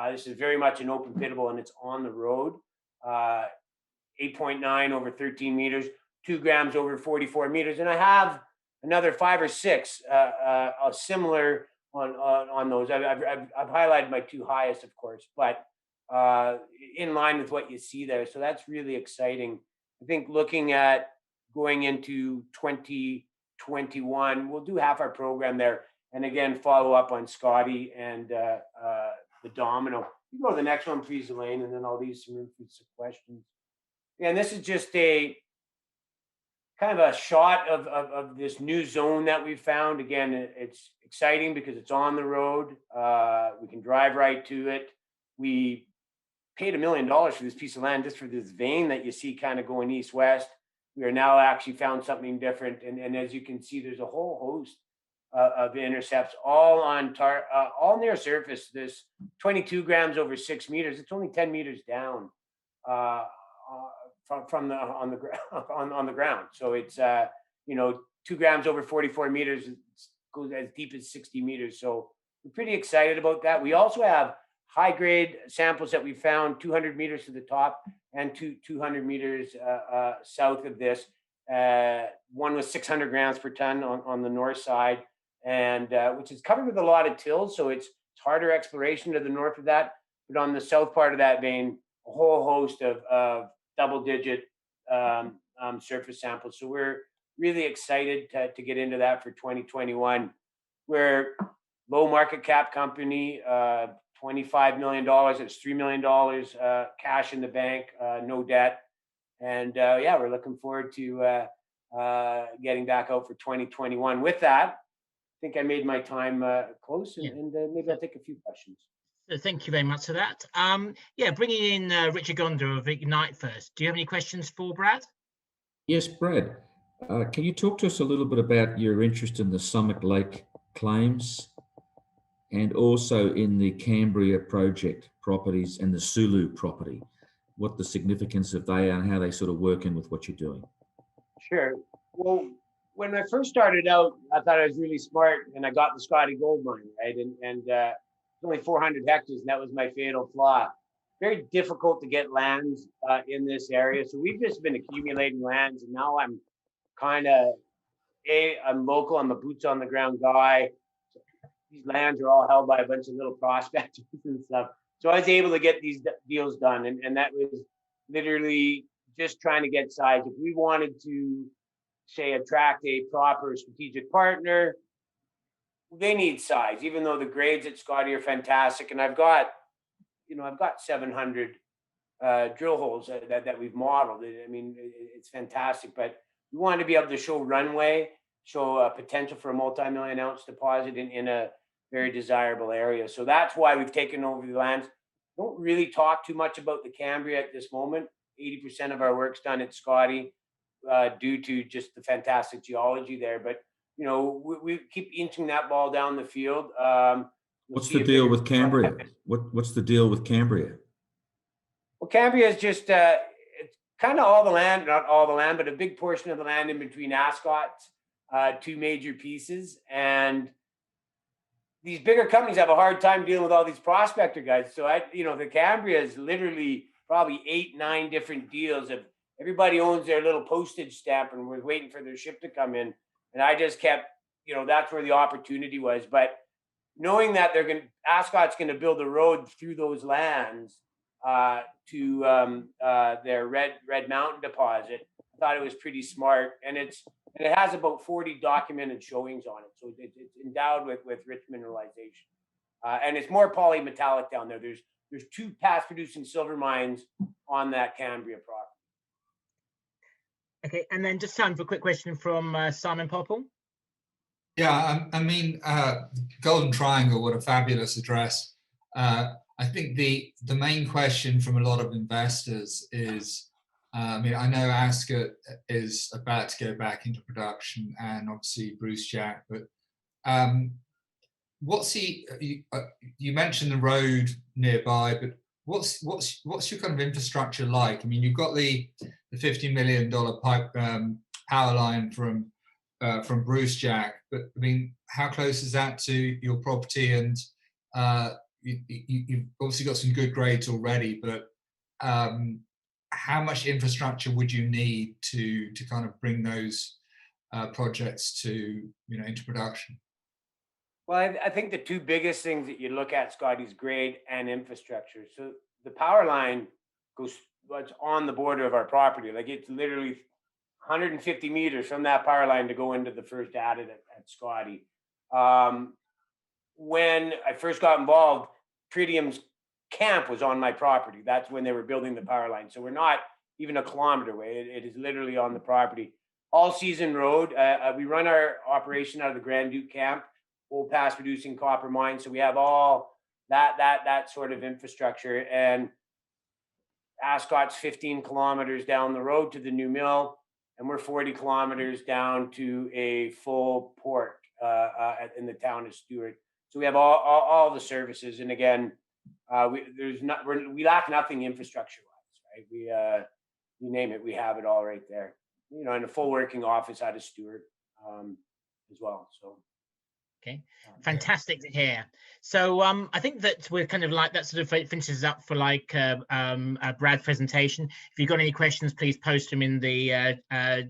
This is very much an open pittable, and it's on the road. 8.9 over 13 meters, 2 grams over 44 meters. And I have another 5 or 6 similar on those. I've highlighted my 2 highest, of course, but in line with what you see there. So that's really exciting. I think looking at going into 2021, we'll do half our program there. And again, follow up on Scottie and the Domino. You go to the next one, please, Elaine, and then I'll leave some room for some questions. And this is just a kind of a shot of this new zone that we found. Again, it's exciting because it's on the road. We can drive right to it. We paid $1 million for this piece of land just for this vein that you see kind of going east-west. We are now actually found something different. And as you can see, there's a whole host of intercepts, all on all near surface. This 22 grams over 6 meters. It's only 10 meters down. From on the ground. So it's 2 grams over 44 meters. It goes as deep as 60 meters. So we're pretty excited about that. We also have high grade samples that we found 200 meters to the top and 200 meters south of this. One was 600 grams per ton on the north side, and which is covered with a lot of tills. So it's harder exploration to the north of that. But on the south part of that vein, a whole host of double-digit surface samples. So we're really excited to get into that for 2021. We're low market cap company, $25 million. It's $3 million cash in the bank, no debt. And yeah, we're looking forward to getting back out for 2021. With that, I think I made my time close, and maybe I'll take a few questions. So thank you very much for that. Yeah, bringing in Richard Gonda of Ignite first. Do you have any questions for Brad? Yes, Brad. Can you talk to us a little bit about your interest in the Summit Lake claims and also in the Cambria project properties and the Sulu property? What the significance of they are and how they sort of work in with what you're doing? Sure. Well, when I first started out, I thought I was really smart, and I got the Scottie gold mine, right? And it's only 400 hectares, and that was my fatal flaw. Very difficult to get lands in this area, so we've just been accumulating lands, and now I'm kind of I'm local. I'm a boots on the ground guy. These lands are all held by a bunch of little prospectors and stuff. So I was able to get these deals done, and that was literally just trying to get size. If we wanted to, say, attract a proper strategic partner, they need size, even though the grades at Scottie are fantastic. And I've got 700 drill holes that we've modeled. I mean, it's fantastic, but we want to be able to show runway, show potential for a multi-million ounce deposit in a very desirable area. So that's why we've taken over the lands. Don't really talk too much about the Cambria at this moment. 80% of our work's done at Scottie due to just the fantastic geology there. But, we keep inching that ball down the field. What's the deal with Cambria? What's the deal with Cambria? Well, Cambria is just it's kind of all the land, not all the land, but a big portion of the land in between Ascot's two major pieces. And these bigger companies have a hard time dealing with all these prospector guys. So the Cambria is literally probably 8-9 different deals of everybody owns their little postage stamp and was waiting for their ship to come in. And I just kept, that's where the opportunity was. But knowing that Ascot's going to build a road through those lands to their Red Mountain deposit, I thought it was pretty smart. And it has about 40 documented showings on it. So it's endowed with rich mineralization. And it's more polymetallic down there. There's 2 past producing silver mines on that Cambria property. Okay, and then just time for a quick question from Simon Popple. Yeah, I mean, Golden Triangle, what a fabulous address. I think the main question from a lot of investors is, I know Ascot is about to go back into production, and obviously Bruce Jack, but you mentioned the road nearby, but what's your kind of infrastructure like? I mean, you've got the $50 million pipe power line from Bruce Jack, but I mean, how close is that to your property? And you've obviously got some good grades already, but how much infrastructure would you need to kind of bring those projects to into production? Well, I think the 2 biggest things that you look at, Scottie, is grade and infrastructure. So the power line goes on the border of our property. Like, it's literally 150 meters from that power line to go into the first adit at Scottie. When I first got involved, Tritium's camp was on my property. That's when they were building the power line. So we're not even a kilometer away. It is literally on the property. All season road. We run our operation out of the Grand Duke camp, old past producing copper mine. So we have all that sort of infrastructure. And Ascot's 15 kilometers down the road to the new mill, and we're 40 kilometers down to a full port in the town of Stewart. So we have all the services. And again, we lack nothing infrastructure-wise, right? You name it, we have it all right there. And a full working office out of Stewart as well. So. Okay, fantastic to hear. So I think that we're kind of like that sort of finishes up for Brad's presentation. If you've got any questions, please post them in the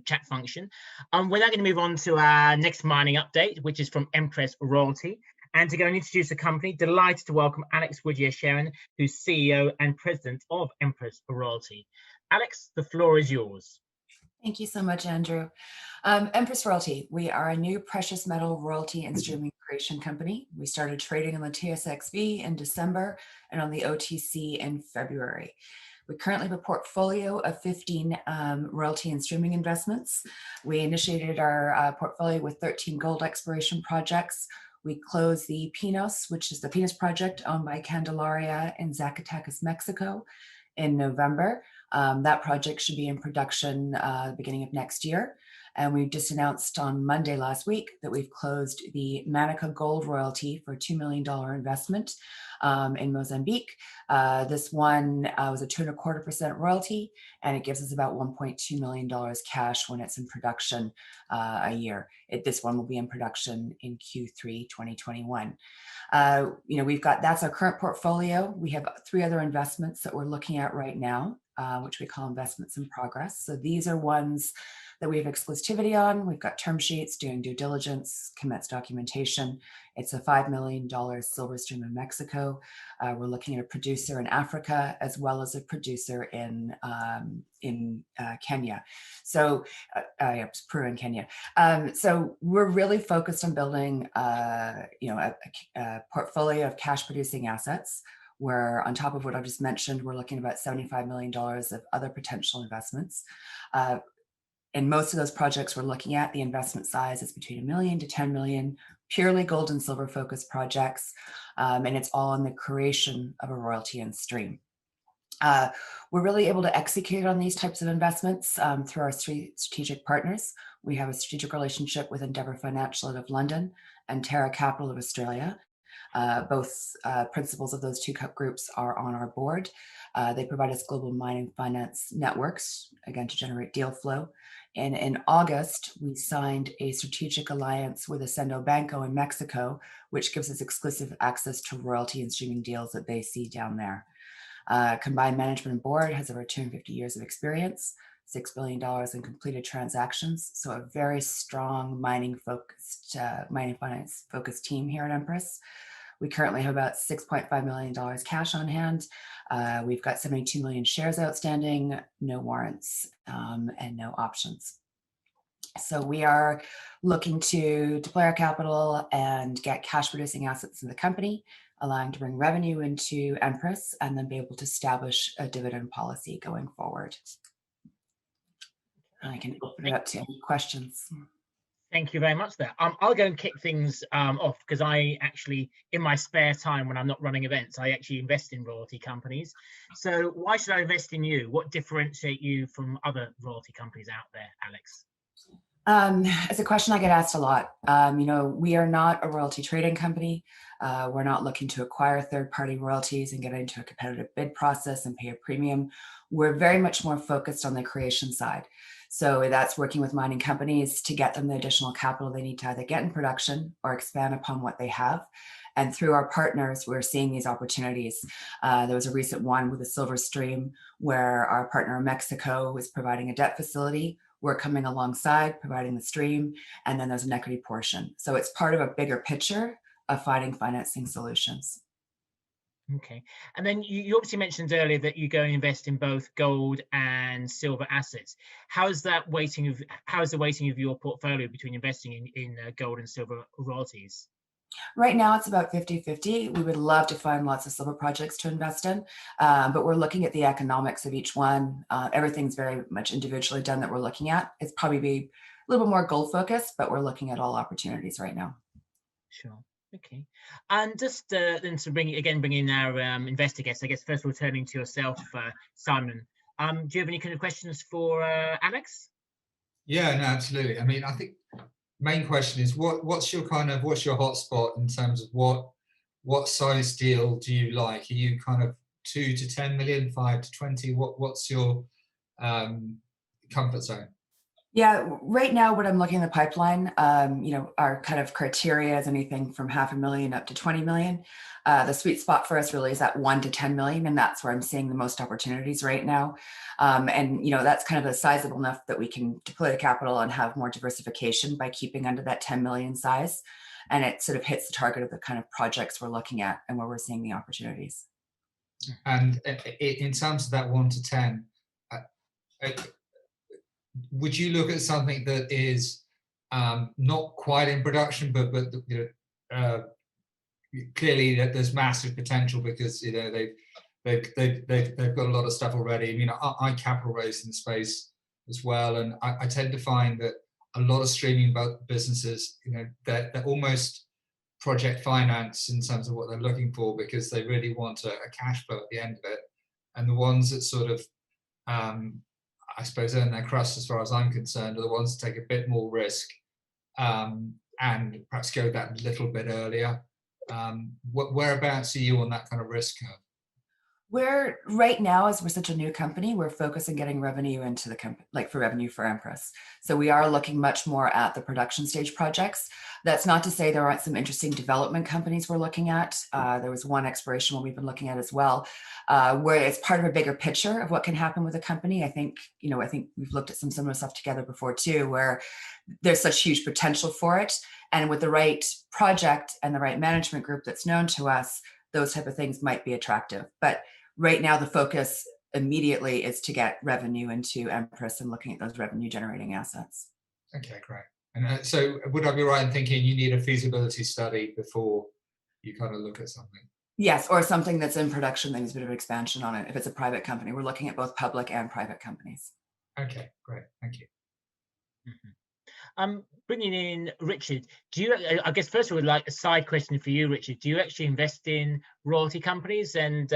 chat function. We're now going to move on to our next mining update, which is from Empress Royalty. And to go and introduce the company, delighted to welcome Alex Woodyer-Sherron, who's CEO and President of Empress Royalty. Alex, the floor is yours. Thank you so much, Andrew. Empress Royalty, we are a new precious metal royalty and streaming creation company. We started trading on the TSXV in December and on the OTC in February. We currently have a portfolio of 15 royalty and streaming investments. We initiated our portfolio with 13 gold exploration projects. We closed the Pinos, which is the Pinos project owned by Candelaria in Zacatecas, Mexico, in November. That project should be in production beginning of next year. And we just announced on Monday last week that we've closed the Manica Gold royalty for a $2 million investment in Mozambique. This one was a 2.25% royalty, and it gives us about $1.2 million cash when it's in production a year. This one will be in production in Q3 2021. We've got, that's our current portfolio. We have 3 other investments that we're looking at right now, which we call investments in progress. So these are ones that we have exclusivity on. We've got term sheets, doing due diligence, commence documentation. It's a $5 million silver stream in Mexico. We're looking at a producer in Africa, as well as a producer in Kenya. So, Peru and Kenya. So we're really focused on building, a portfolio of cash producing assets, where on top of what I just mentioned, we're looking at about $75 million of other potential investments. And most of those projects we're looking at, the investment size is between $1 million to $10 million, purely gold and silver focused projects. And it's all in the creation of a royalty and stream. We're really able to execute on these types of investments through our strategic partners. We have a strategic relationship with Endeavour Financial out of London and Terra Capital of Australia. Both principals of those 2 groups are on our board. They provide us global mining finance networks, again, to generate deal flow. And in August, we signed a strategic alliance with Ascendo Banco in Mexico, which gives us exclusive access to royalty and streaming deals that they see down there. Combined management and board has over 250 years of experience, $6 billion in completed transactions. So a very strong mining finance focused team here at Empress. We currently have about $6.5 million cash on hand. We've got 72 million shares outstanding, no warrants, and no options. So we are looking to deploy our capital and get cash producing assets in the company, allowing to bring revenue into Empress, and then be able to establish a dividend policy going forward. I can open it up to any questions. Thank you very much there. I'll go and kick things off, because I actually, in my spare time when I'm not running events, I actually invest in royalty companies. So why should I invest in you? What differentiates you from other royalty companies out there, Alex? It's a question I get asked a lot. We are not a royalty trading company. We're not looking to acquire third-party royalties and get into a competitive bid process and pay a premium. We're very much more focused on the creation side. So that's working with mining companies to get them the additional capital they need to either get in production or expand upon what they have. And through our partners, we're seeing these opportunities. There was a recent one with a silver stream where our partner in Mexico was providing a debt facility. We're coming alongside, providing the stream, and then there's an equity portion. So it's part of a bigger picture of finding financing solutions. Okay. And then you obviously mentioned earlier that you go and invest in both gold and silver assets. How is the weighting of your portfolio between investing in gold and silver royalties? Right now, it's about 50-50. We would love to find lots of silver projects to invest in, but we're looking at the economics of each one. Everything's very much individually done that we're looking at. It's probably be a little bit more gold focused, but we're looking at all opportunities right now. Sure. Okay. And just then to bring in our investor guests, I guess first of all, turning to yourself, Simon. Do you have any kind of questions for Alex? Yeah, no, absolutely. I mean, I think main question is what's your hotspot in terms of what size deal do you like? Are you kind of 2 to 10 million, 5 to 20? What's your comfort zone? Yeah, right now, what I'm looking in the pipeline, our kind of criteria is anything from $500,000 up to 20 million. The sweet spot for us really is at 1 to 10 million, and that's where I'm seeing the most opportunities right now. That's kind of a sizable enough that we can deploy the capital and have more diversification by keeping under that 10 million size. And it sort of hits the target of the kind of projects we're looking at and where we're seeing the opportunities. And in terms of that 1 to 10, would you look at something that is not quite in production, but clearly that there's massive potential because they've got a lot of stuff already. I mean, I capital raised in the space as well, and I tend to find that a lot of streaming businesses, they're almost project finance in terms of what they're looking for because they really want a cash flow at the end of it, and the ones that sort of I suppose, earn their crust, as far as I'm concerned, are the ones that take a bit more risk, and perhaps go that little bit earlier. Whereabouts are you on that kind of risk curve? We're right now, as we're such a new company, we're focused on getting revenue into the company, like for revenue for Empress. So we are looking much more at the production stage projects. That's not to say there aren't some interesting development companies we're looking at. There was one exploration one we've been looking at as well, where it's part of a bigger picture of what can happen with a company. I think we've looked at some similar stuff together before too, where there's such huge potential for it. And with the right project and the right management group that's known to us, those type of things might be attractive. But right now, the focus immediately is to get revenue into Empress and looking at those revenue generating assets. Okay, great. And so would I be right in thinking you need a feasibility study before you kind of look at something? Yes, or something that's in production that needs a bit of expansion on it. If it's a private company, we're looking at both public and private companies. Okay, great. Thank you. Bringing in Richard, do you, I guess first of all, like a side question for you, Richard, do you actually invest in royalty companies? And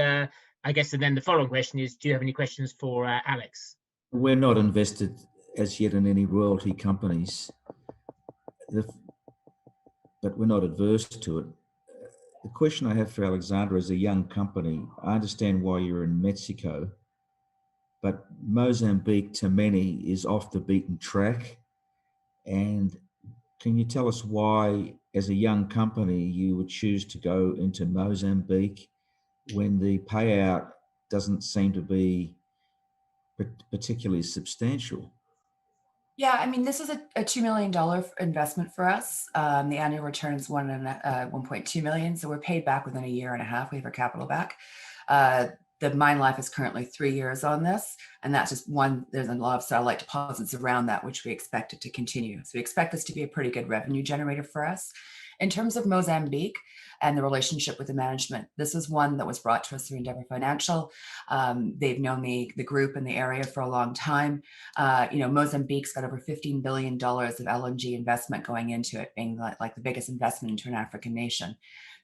I guess, and then the following question is, do you have any questions for Alex? We're not invested as yet in any royalty companies, but we're not adverse to it. The question I have for Alexandra is a young company. I understand why you're in Mexico, but Mozambique to many is off the beaten track. And can you tell us why, as a young company, you would choose to go into Mozambique when the payout doesn't seem to be particularly substantial? Yeah, I mean, this is a $2 million investment for us. The annual return is 1.2 million. So we're paid back within a year and a half. We have our capital back. The mine life is currently 3 years on this, and that's just one. There's a lot of satellite deposits around that, which we expect it to continue. So we expect this to be a pretty good revenue generator for us. In terms of Mozambique and the relationship with the management, this is one that was brought to us through Endeavour Financial. They've known the group in the area for a long time. Mozambique's got over $15 billion of LNG investment going into it, being like the biggest investment into an African nation.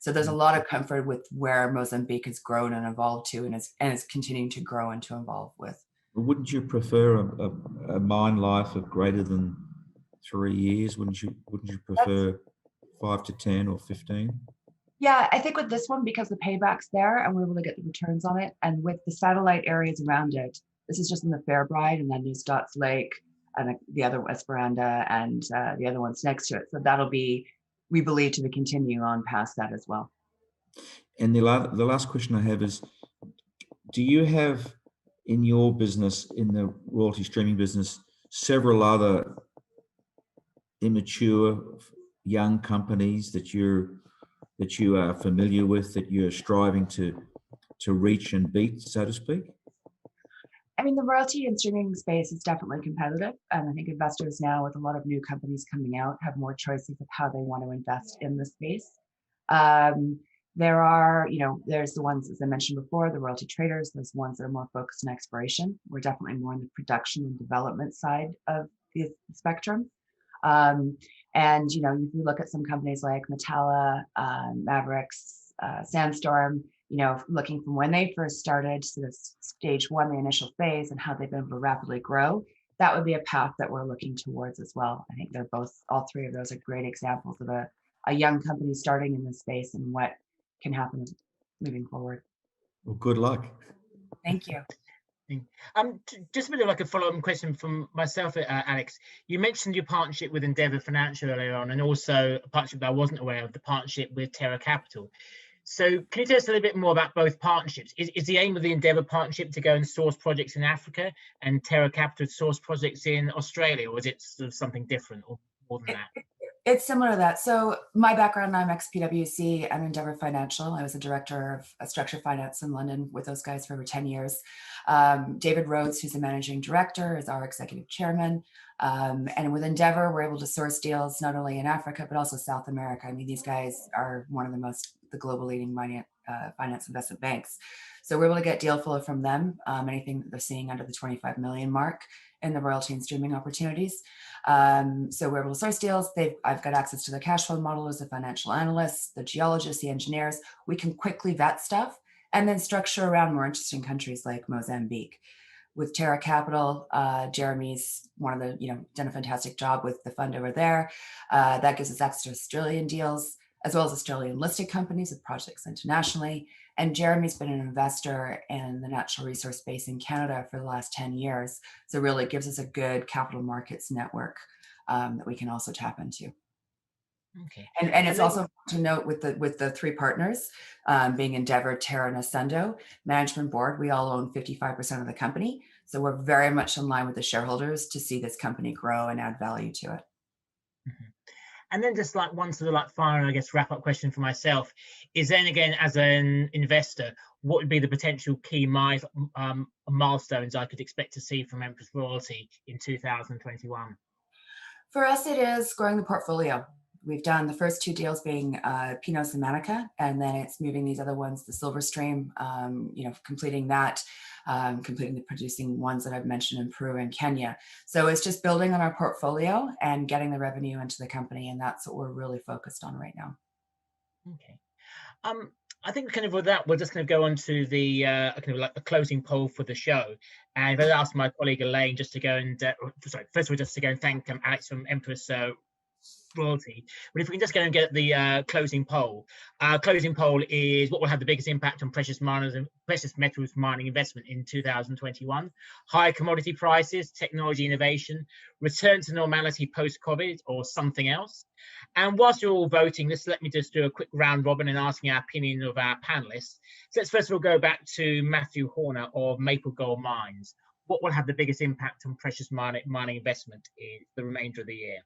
So there's a lot of comfort with where Mozambique has grown and evolved to, and is continuing to grow and to evolve with. Wouldn't you prefer a mine life of greater than 3 years? Wouldn't you prefer 5 to 10 or 15? Yeah, I think with this one, because the payback's there and we're able to get the returns on it, and with the satellite areas around it, this is just in the Fairbride, and then there's Dots Lake and the other Esperanda and the other ones next to it. So that'll be, we believe, to continue on past that as well. And the last question I have is, do you have in your business, in the royalty streaming business, several other immature young companies that you are familiar with, that you're striving to reach and beat, so to speak? I mean, the royalty and streaming space is definitely competitive. And I think investors now, with a lot of new companies coming out, have more choices of how they want to invest in the space. There are, there's the ones, as I mentioned before, the royalty traders, those ones that are more focused on exploration. We're definitely more on the production and development side of the spectrum. And, if you look at some companies like Metalla, Mavericks, Sandstorm, looking from when they first started to the stage one, the initial phase, and how they've been able to rapidly grow, that would be a path that we're looking towards as well. I think they're all three of those are great examples of a young company starting in this space and what can happen moving forward. Well, good luck. Thank you. Just a bit of like a follow-up question from myself, Alex. You mentioned your partnership with Endeavour Financial earlier on, and also a partnership that I wasn't aware of, the partnership with Terra Capital. So can you tell us a little bit more about both partnerships? Is the aim of the Endeavour partnership to go and source projects in Africa, and Terra Capital to source projects in Australia, or is it sort of something different or more than that? It's similar to that. So my background, I'm ex-PwC and Endeavour Financial. I was a director of structured finance in London with those guys for over 10 years. David Rhodes, who's the managing director, is our executive chairman. And with Endeavour, we're able to source deals not only in Africa, but also South America. I mean, these guys are one of the global leading finance investment banks. So we're able to get deal flow from them, anything that they're seeing under the 25 million mark in the royalty and streaming opportunities. So we're able to source deals. I've got access to the cash flow modelers, the financial analysts, the geologists, the engineers. We can quickly vet stuff and then structure around more interesting countries like Mozambique. with Terra Capital. Jeremy's done a fantastic job with the fund over there. That gives us extra Australian deals, as well as Australian listed companies with projects internationally. And Jeremy's been an investor in the natural resource space in Canada for the last 10 years. So really it gives us a good capital markets network that we can also tap into. Okay. And it's also to note with the three partners, being Endeavour, Terra, and Ascendo management board, we all own 55% of the company. So we're very much in line with the shareholders to see this company grow and add value to it. Mm-hmm. And then just like one sort of like final, I guess, wrap up question for myself is then again, as an investor, what would be the potential key milestones I could expect to see from Empress Royalty in 2021? For us, it is growing the portfolio. We've done the first two deals being Pinos and Manica, and then it's moving these other ones, the Silver Stream, completing that, completing the producing ones that I've mentioned in Peru and Kenya. So it's just building on our portfolio and getting the revenue into the company, and that's what we're really focused on right now. Okay. I think kind of with that, we're just going to go on to the kind of like the closing poll for the show. And I've asked my colleague Elaine just to go and, first of all, just to go and thank Alex from Empress Royalty. But if we can just go and get the closing poll. Closing poll is what will have the biggest impact on precious metals mining investment in 2021. Higher commodity prices, technology innovation, return to normality post-COVID, or something else. And whilst you're all voting, let me just do a quick round robin and asking our opinion of our panelists. So let's first of all go back to Matthew Hornor of Maple Gold Mines. What will have the biggest impact on precious mining investment in the remainder of the year?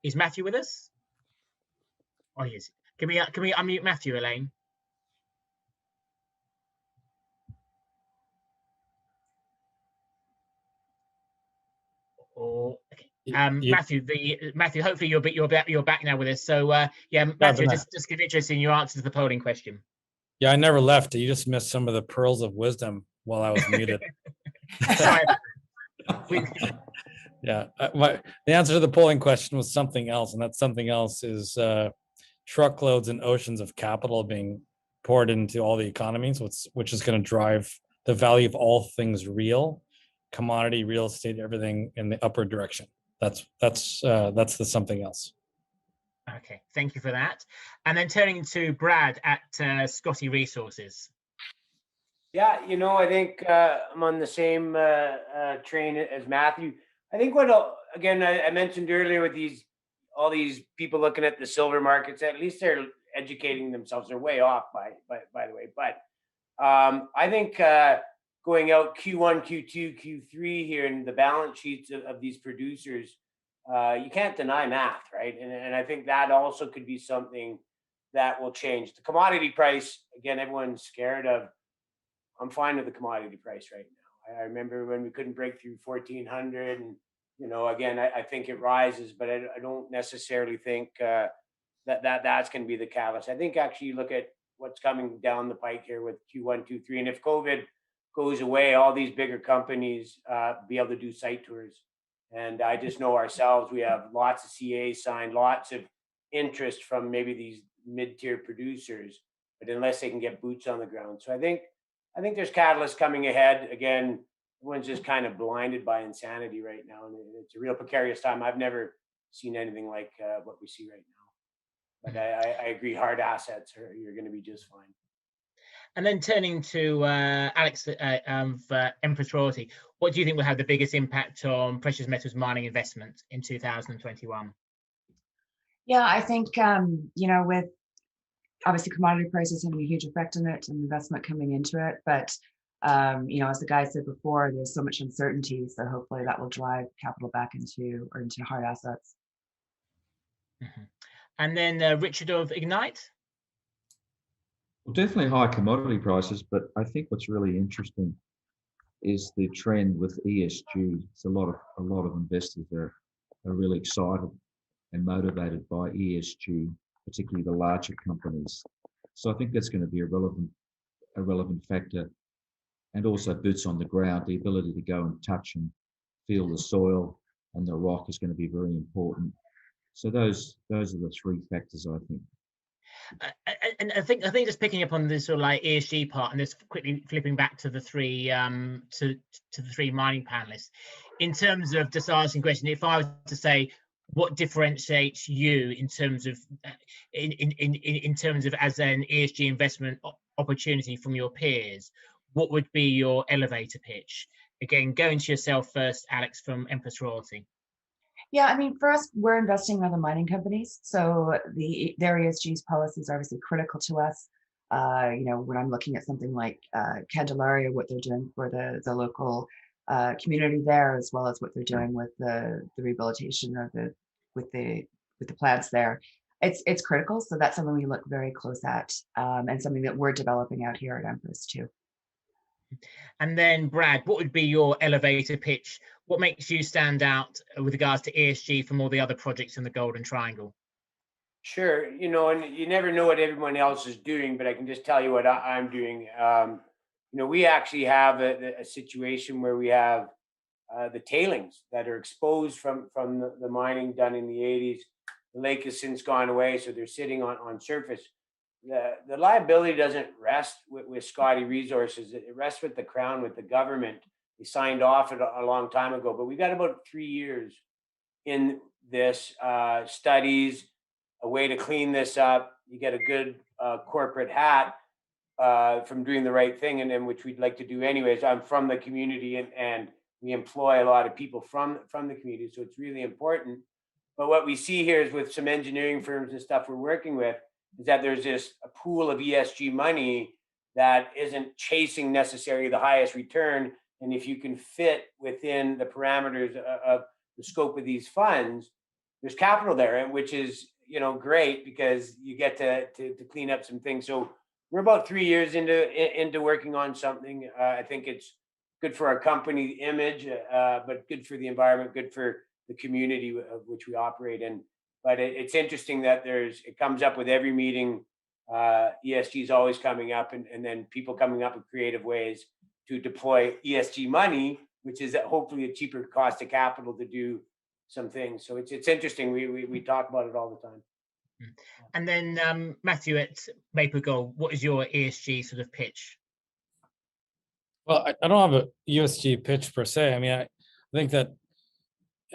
Is Matthew with us? Oh, he is. Can we unmute Matthew, Elaine? Oh, okay. Matthew, hopefully you're back now with us. So yeah, Matthew, just give interest in your answer to the polling question. Yeah, I never left. You just missed some of the pearls of wisdom while I was muted. Sorry. Yeah, the answer to the polling question was something else, and that something else is truckloads and oceans of capital being poured into all the economies, which is going to drive the value of all things real, commodity, real estate, everything in the upward direction. That's the something else. Okay, thank you for that. And then turning to Brad at Scottie Resources. Yeah, I think I'm on the same train as Matthew. I think again, I mentioned earlier with all these people looking at the silver markets, at least they're educating themselves. They're way off by the way. But I think going out Q1, Q2, Q3 here in the balance sheets of these producers, you can't deny math, right? And I think that also could be something that will change. The commodity price, again, everyone's scared of. I'm fine with the commodity price right now. I remember when we couldn't break through 1,400, and again, I think it rises, but I don't necessarily think that's going to be the catalyst. I think actually you look at what's coming down the pike here with Q1, Q3, and if COVID goes away, all these bigger companies be able to do site tours. And I just know ourselves, we have lots of CAs signed, lots of interest from maybe these mid-tier producers, but unless they can get boots on the ground. So I think there's catalysts coming ahead. Again, everyone's just kind of blinded by insanity right now, and it's a real precarious time. I've never seen anything like what we see right now. But I agree, hard assets you're going to be just fine. And then turning to Alex of Empress Royalty, what do you think will have the biggest impact on precious metals mining investment in 2021? Yeah, I think with obviously commodity prices having a huge effect on it and investment coming into it, but as the guy said before, there's so much uncertainty, so hopefully that will drive capital back into hard assets. Mm-hmm. And then Richard of Ignite. Well, definitely high commodity prices, but I think what's really interesting is the trend with ESG. It's a lot of investors are really excited and motivated by ESG, particularly the larger companies. So I think that's going to be a relevant factor, and also boots on the ground. The ability to go and touch and feel the soil and the rock is going to be very important. So those are the three factors, I think. and I think just picking up on this sort of like ESG part, and just quickly flipping back to the three to the three mining panelists, in terms of just asking question, if I was to say what differentiates you in terms of in terms of as an ESG investment opportunity from your peers, what would be your elevator pitch? Again, going to yourself first, Alex from Empress Royalty. Yeah, I mean, for us, we're investing in other mining companies, so their ESG policies are obviously critical to us. You know, when I'm looking at something like Candelaria, what they're doing for the local community there, as well as what they're doing with the rehabilitation of with the plants there, it's critical. So that's something we look very close at, and something that we're developing out here at Empress too. And then Brad, what would be your elevator pitch? What makes you stand out with regards to ESG from all the other projects in the Golden Triangle? Sure, you know, and you never know what everyone else is doing, but I can just tell you what I'm doing. You know, we actually have a situation where we have the tailings that are exposed from the mining done in the 80s. The lake has since gone away, so they're sitting on surface. The liability doesn't rest with Scottie Resources. It rests with the Crown, with the government. They signed off it a long time ago, but we got about 3 years in this studies, a way to clean this up. You get a good corporate hat from doing the right thing, and then which we'd like to do anyways. I'm from the community, and we employ a lot of people from the community, so it's really important. But what we see here is with some engineering firms and stuff we're working with, is that there's this a pool of ESG money that isn't chasing necessarily the highest return. And if you can fit within the parameters of the scope of these funds, there's capital there, and which is, you know, great because you get to clean up some things. So we're about 3 years into working on something. I think it's good for our company image, but good for the environment, good for the community of which we operate in. But it's interesting that it comes up with every meeting. ESG is always coming up, and then people coming up with creative ways to deploy ESG money, which is hopefully a cheaper cost of capital to do some things. So it's interesting. We talk about it all the time. And then Matthew at Maple Gold, what is your ESG sort of pitch? Well, I don't have a ESG pitch per se. I mean, I think that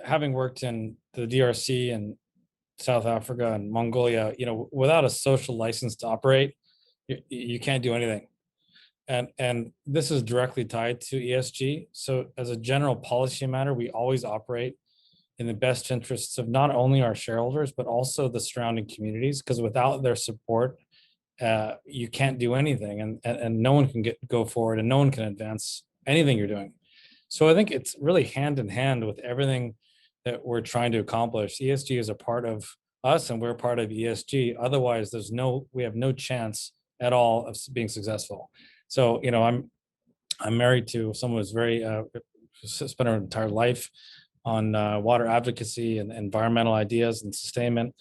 having worked in the DRC and South Africa and Mongolia, you know, without a social license to operate, you can't do anything. And this is directly tied to ESG. So as a general policy matter, we always operate in the best interests of not only our shareholders, but also the surrounding communities, because without their support, you can't do anything, and no one can go forward, and no one can advance anything you're doing. So I think it's really hand in hand with everything that we're trying to accomplish. ESG is a part of us, and we're part of ESG. Otherwise, we have no chance at all of being successful. So, you know, I'm married to someone who's very spent her entire life on water advocacy and environmental ideas and sustainable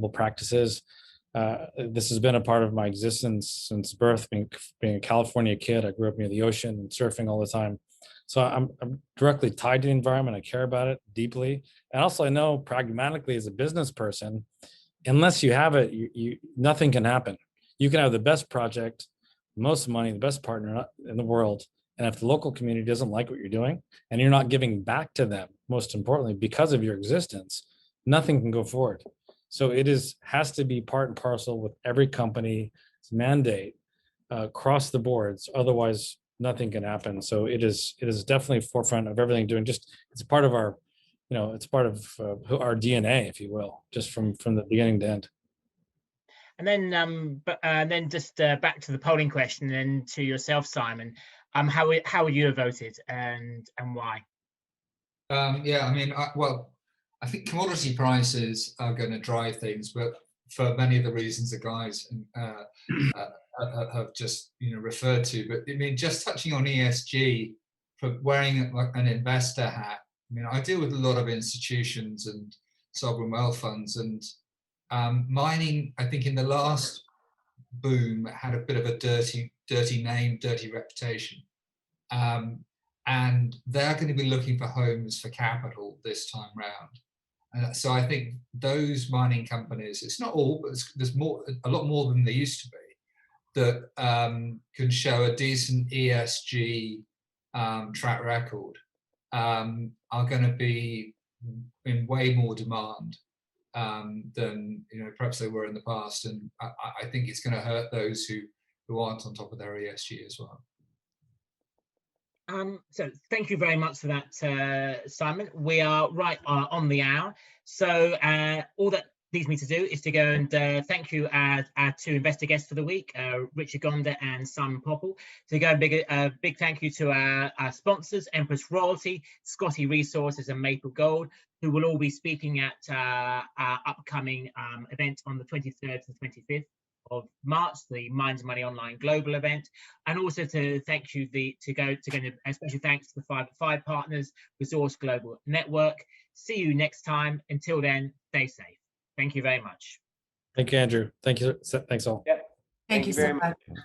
practices. This has been a part of my existence since birth. Being a California kid, I grew up near the ocean and surfing all the time. So I'm directly tied to the environment. I care about it deeply. And also I know pragmatically as a business person, unless you have it, nothing can happen. You can have the best project, most money, the best partner in the world. And if the local community doesn't like what you're doing and you're not giving back to them, most importantly, because of your existence, nothing can go forward. So it has to be part and parcel with every company's mandate across the boards. Otherwise, nothing can happen. So it is definitely forefront of everything doing. Just it's part of our, you know, it's part of our DNA, if you will, just from the beginning to end. And then just back to the polling question, and to yourself, Simon. How would you have voted, and why? Yeah, I mean, I think commodity prices are going to drive things, but for many of the reasons the guys have just referred to. But I mean, just touching on ESG, for wearing an investor hat. I mean, I deal with a lot of institutions and sovereign wealth funds, and mining, I think, in the last boom had a bit of a dirty name, dirty reputation, and they're going to be looking for homes for capital this time round. And so I think those mining companies, it's not all, but there's a lot more than there used to be, that can show a decent ESG track record, are going to be in way more demand than perhaps they were in the past. And I think it's going to hurt those who aren't on top of their ESG as well. So thank you very much for that, Simon. We are right on the hour. So all that leaves me to do is to go and thank you our two investor guests for the week, Richard Gonda and Simon Popple. To go a big thank you to our sponsors, Empress Royalty, Scottie Resources and Maple Gold, who will all be speaking at our upcoming event on the 23rd to the 25th of March, the Minds Money Online Global event. And also to thank you a special thanks to the 5 at 5 partners, Resource Global Network. See you next time. Until then, stay safe. Thank you very much. Thank you, Andrew. Thank you. Thanks all. Yep. Thank you so very much. much.